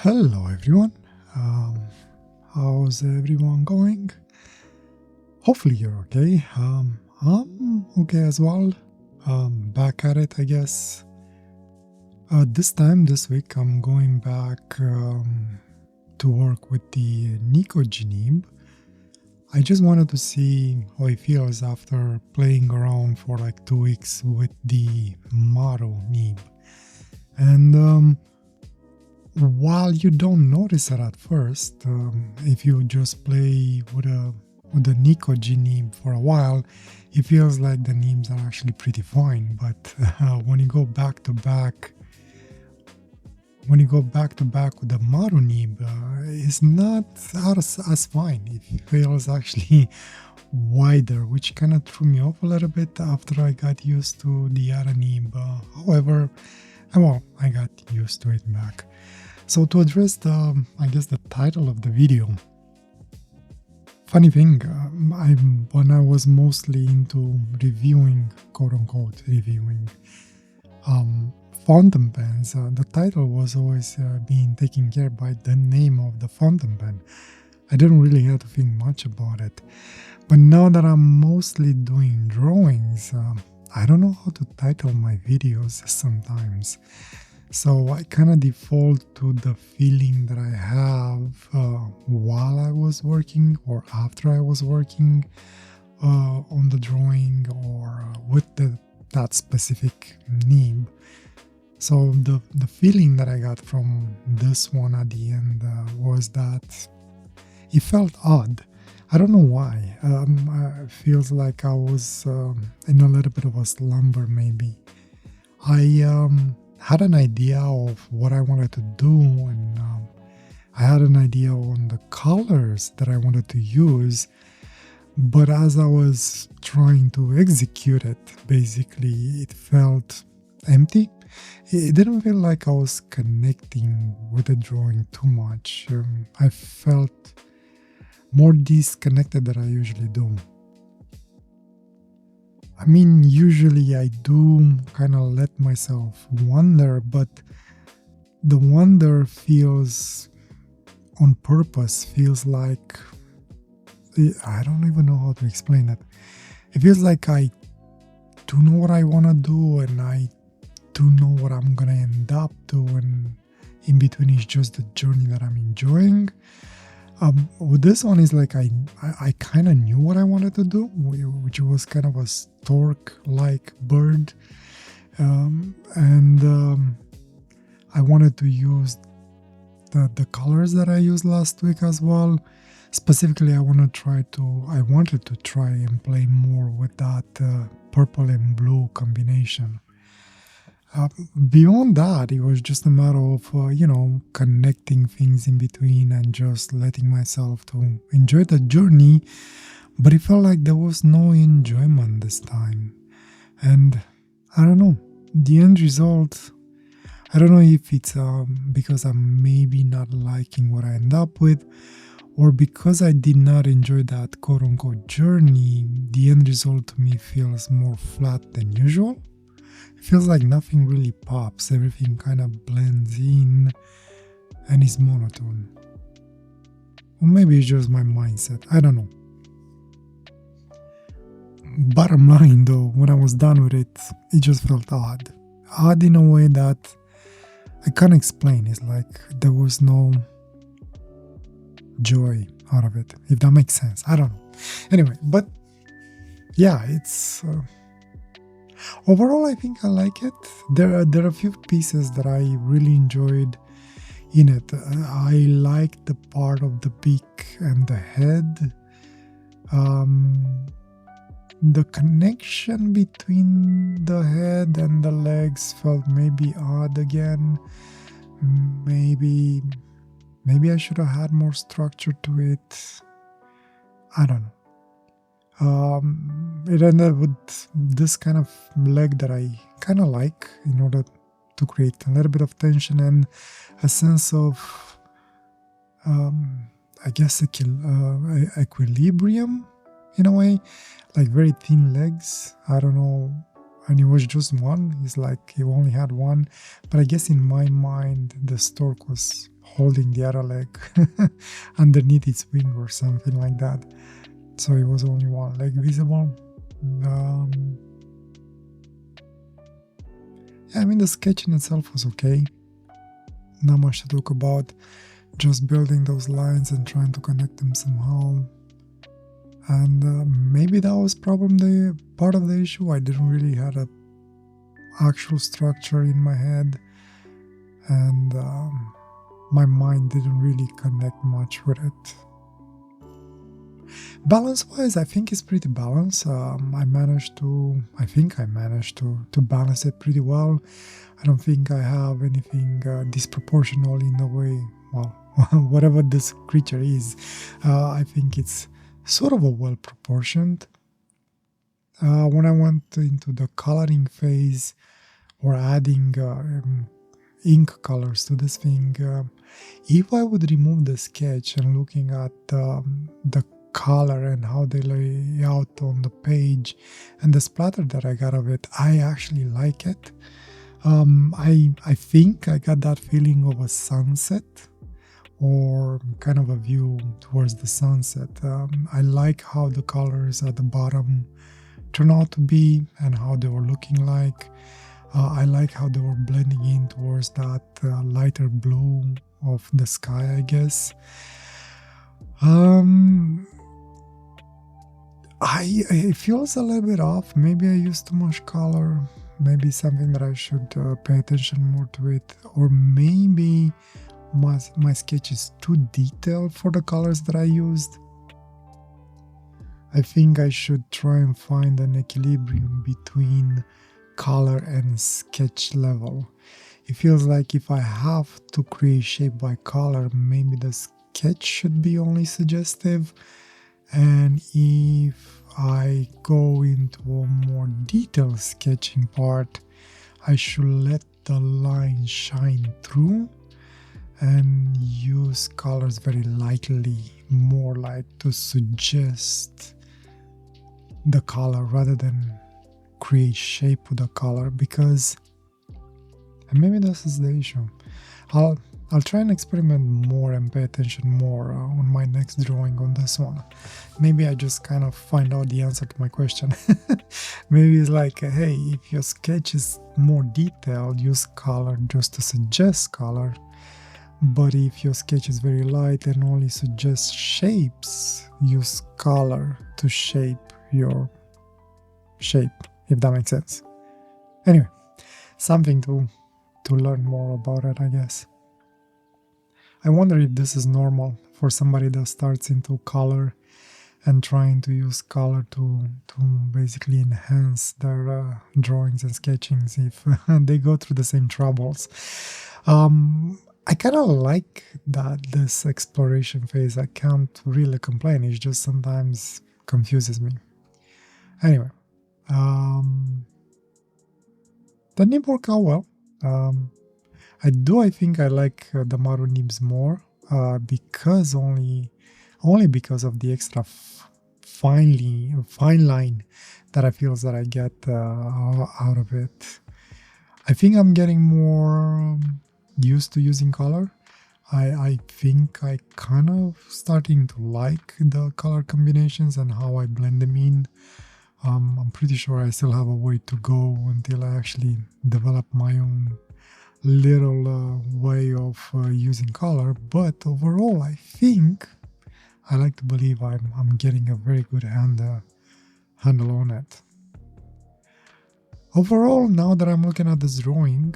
Hello everyone. How's everyone going? Hopefully you're okay. I'm okay as well. Back at it, I guess. This week, I'm going back to work with the Nico Genib. I just wanted to see how it feels after playing around for like 2 weeks with the Maro Nib. And while you don't notice it at first, if you just play with the Nico G nib for a while, it feels like the nibs are actually pretty fine. But when you go back to back with the Maru nib, it's not as fine. It feels actually wider, which kind of threw me off a little bit after I got used to the other nib. However, I got used to it back. So to address the title of the video, funny thing, when I was mostly into reviewing, quote-unquote, reviewing fountain pens, the title was always being taken care by the name of the fountain pen. I didn't really have to think much about it. But now that I'm mostly doing drawings, I don't know how to title my videos sometimes. So I kind of default to the feeling that I have while I was working or after I was working on the drawing or with that specific nib. So the feeling that I got from this one at the end was that it felt odd. I don't know why. It feels like I was in a little bit of a slumber maybe. I had an idea of what I wanted to do, and I had an idea on the colors that I wanted to use, but as I was trying to execute it, basically it felt empty. It didn't feel like I was connecting with the drawing too much. I felt more disconnected than I usually do. I mean, usually I do kind of let myself wonder, but the wonder feels on purpose, feels like, I don't even know how to explain it. It feels like I do know what I want to do and I do know what I'm going to end up doing. In between is just the journey that I'm enjoying. With this one is like I kind of knew what I wanted to do, which was kind of a stork-like bird, and I wanted to use the colors that I used last week as well. Specifically, I wanted to try and play more with that purple and blue combination. Beyond that, it was just a matter of, connecting things in between and just letting myself to enjoy the journey. But it felt like there was no enjoyment this time. And I don't know, the end result, I don't know if it's because I'm maybe not liking what I end up with, or because I did not enjoy that quote-unquote journey, the end result to me feels more flat than usual. It feels like nothing really pops, everything kind of blends in and is monotone. Or maybe it's just my mindset, I don't know. Bottom line though, when I was done with it, it just felt odd. Odd in a way that I can't explain. It's like there was no joy out of it, if that makes sense. I don't know. Anyway, but yeah, it's... overall, I think I like it. There are a few pieces that I really enjoyed in it. I like the part of the beak and the head. The connection between the head and the legs felt maybe odd again. Maybe I should have had more structure to it. I don't know. It ended with this kind of leg that I kind of like in order to create a little bit of tension and a sense of, I guess, equilibrium in a way, like very thin legs. I don't know. And it was just one. It's like he only had one. But I guess in my mind, the stork was holding the other leg underneath its wing or something like that. So it was only one leg visible. Yeah, I mean, the sketch in itself was okay. Not much to talk about. Just building those lines and trying to connect them somehow. And maybe that was probably part of the issue. I didn't really have a actual structure in my head, and my mind didn't really connect much with it. Balance wise, I think it's pretty balanced. I think I managed to balance it pretty well. I don't think I have anything disproportional in the way, well, whatever this creature is. I think it's sort of a well proportioned. When I went into the coloring phase or adding ink colors to this thing, if I would remove the sketch and looking at the color and how they lay out on the page and the splatter that I got of it, I actually like it. I think I got that feeling of a sunset or kind of a view towards the sunset. I like how the colors at the bottom turn out to be and how they were looking like. I like how they were blending in towards that lighter blue of the sky, I guess. It feels a little bit off. Maybe I used too much color. Maybe something that I should pay attention more to it. Or maybe my sketch is too detailed for the colors that I used. I think I should try and find an equilibrium between color and sketch level. It feels like if I have to create shape by color, maybe the sketch should be only suggestive, and if I go into a more detailed sketching part, I should let the line shine through and use colors very lightly, more like to suggest the color rather than create shape with the color, because, and maybe this is the issue. I'll try and experiment more and pay attention more on my next drawing on this one. Maybe I just kind of find out the answer to my question. Maybe it's like, hey, if your sketch is more detailed, use color just to suggest color. But if your sketch is very light and only suggests shapes, use color to shape your shape, if that makes sense. Anyway, something to learn more about it, I guess. I wonder if this is normal for somebody that starts into color and trying to use color to basically enhance their drawings and sketchings, if they go through the same troubles. I kind of like this exploration phase. I can't really complain. It just sometimes confuses me. Anyway, that didn't work out well. I think I like the Maru nibs more because only because of the extra fine line that I feel that I get out of it. I think I'm getting more used to using color. I think I kind of starting to like the color combinations and how I blend them in. I'm pretty sure I still have a way to go until I actually develop my own little way of using color, but overall I think I like to believe I'm getting a very good handle on it. Overall, now that I'm looking at this drawing,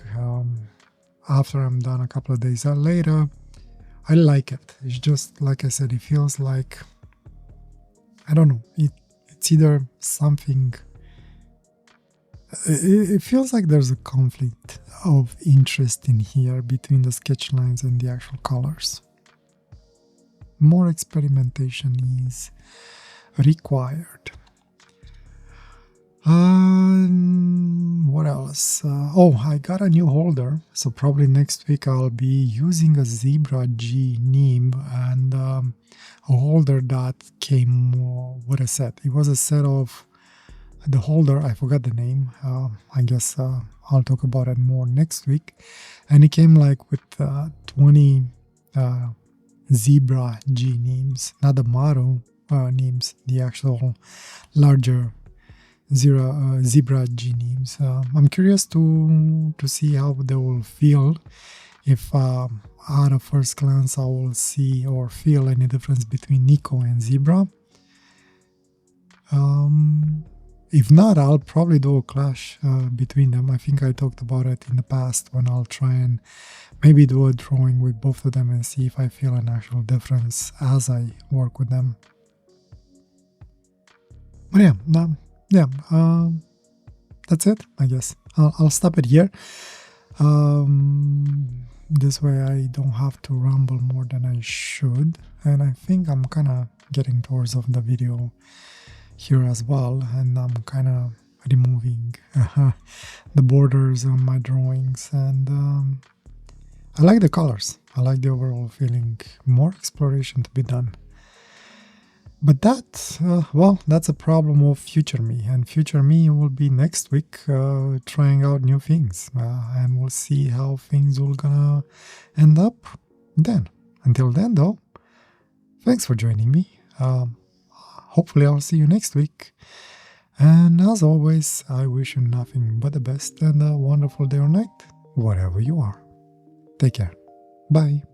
after I'm done a couple of days later, I like it. It's just like I said, it feels like, I don't know, it's either something. It feels like there's a conflict of interest in here between the sketch lines and the actual colors. More experimentation is required. What else? I got a new holder, so probably next week I'll be using a Zebra G nib and a holder that came with a set. It was a set of the holder, I forgot the name. I guess I'll talk about it more next week. And it came like with 20 zebra G names, not the Maru names, the actual larger zebra G names. I'm curious to see how they will feel if at a first glance I will see or feel any difference between Nico and zebra. If not, I'll probably do a clash between them. I think I talked about it in the past when I'll try and maybe do a drawing with both of them and see if I feel an actual difference as I work with them. But that's it, I guess. I'll stop it here. This way I don't have to ramble more than I should. And I think I'm kind of getting towards of the video here as well, and I'm kind of removing the borders on my drawings, and I like the colors. I like the overall feeling. More exploration to be done. But that, that's a problem of future me, and future me will be next week trying out new things, and we'll see how things will gonna end up then. Until then, though, thanks for joining me. Hopefully I'll see you next week. And as always, I wish you nothing but the best and a wonderful day or night, wherever you are. Take care. Bye.